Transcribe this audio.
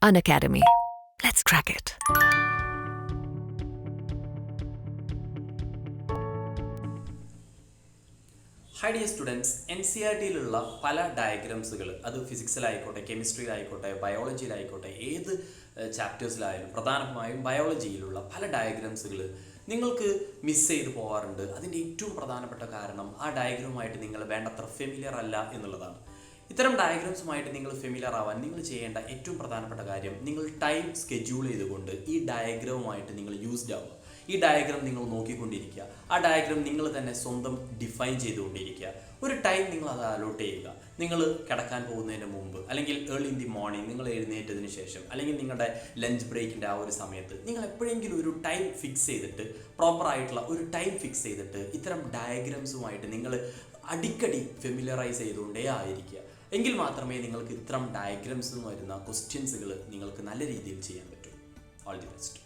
Unacademy. Let's crack it. Hi dear students, NCERTയിലുള്ള പല ഡയഗ്രാംസുകൾ അത് ഫിസിക്സിലായിക്കോട്ടെ, കെമിസ്ട്രിയിലായിക്കോട്ടെ, ബയോളജിയിലായിക്കോട്ടെ, ഏത് ചാപ്റ്റേഴ്സിലായാലും പ്രധാനമായും ബയോളജിയിലുള്ള പല ഡയഗ്രാംസുകൾ നിങ്ങൾക്ക് മിസ് ചെയ്ത് പോകാറുണ്ട്. അതിൻ്റെ ഏറ്റവും പ്രധാനപ്പെട്ട കാരണം ആ ഡയഗ്രാമുമായിട്ട് നിങ്ങൾ വേണ്ടത്ര ഫെമിലിയർ അല്ല എന്നുള്ളതാണ്. ഇത്തരം ഡയഗ്രാംസുമായിട്ട് നിങ്ങൾ ഫെമിലിയർ ആവാൻ നിങ്ങൾ ചെയ്യേണ്ട ഏറ്റവും പ്രധാനപ്പെട്ട കാര്യം, നിങ്ങൾ ടൈം സ്കെഡ്യൂൾ ചെയ്തുകൊണ്ട് ഈ ഡയഗ്രാമുമായിട്ട് നിങ്ങൾ യൂസ്ഡ് ആവുക. ഈ ഡയഗ്രാം നിങ്ങൾ നോക്കിക്കൊണ്ടിരിക്കുക, ആ ഡയഗ്രാം നിങ്ങൾ തന്നെ സ്വന്തം ഡിഫൈൻ ചെയ്തുകൊണ്ടിരിക്കുക. ഒരു ടൈം നിങ്ങൾ അത് അലോട്ട് ചെയ്യുക. നിങ്ങൾ കിടക്കാൻ പോകുന്നതിന് മുമ്പ്, അല്ലെങ്കിൽ ഏർലി ഇൻ ദി മോർണിംഗ് നിങ്ങൾ എഴുന്നേറ്റതിന് ശേഷം, അല്ലെങ്കിൽ നിങ്ങളുടെ ലഞ്ച് ബ്രേക്കിൻ്റെ ആ ഒരു സമയത്ത് നിങ്ങൾ എപ്പോഴെങ്കിലും ഒരു ടൈം ഫിക്സ് ചെയ്തിട്ട്, പ്രോപ്പറായിട്ടുള്ള ഒരു ടൈം ഫിക്സ് ചെയ്തിട്ട് ഇത്തരം ഡയഗ്രാംസുമായിട്ട് നിങ്ങൾ അടിക്കടി ഫെമിലിയറൈസ് ചെയ്തുകൊണ്ടേ ആയിരിക്കുക. എങ്കിൽ മാത്രമേ നിങ്ങൾക്ക് ഇത്തരം ഡയഗ്രാംസിൽ നിന്ന് വരുന്ന ക്വസ്റ്റ്യൻസുകൾ നിങ്ങൾക്ക് നല്ല രീതിയിൽ ചെയ്യാൻ പറ്റൂ. All the best.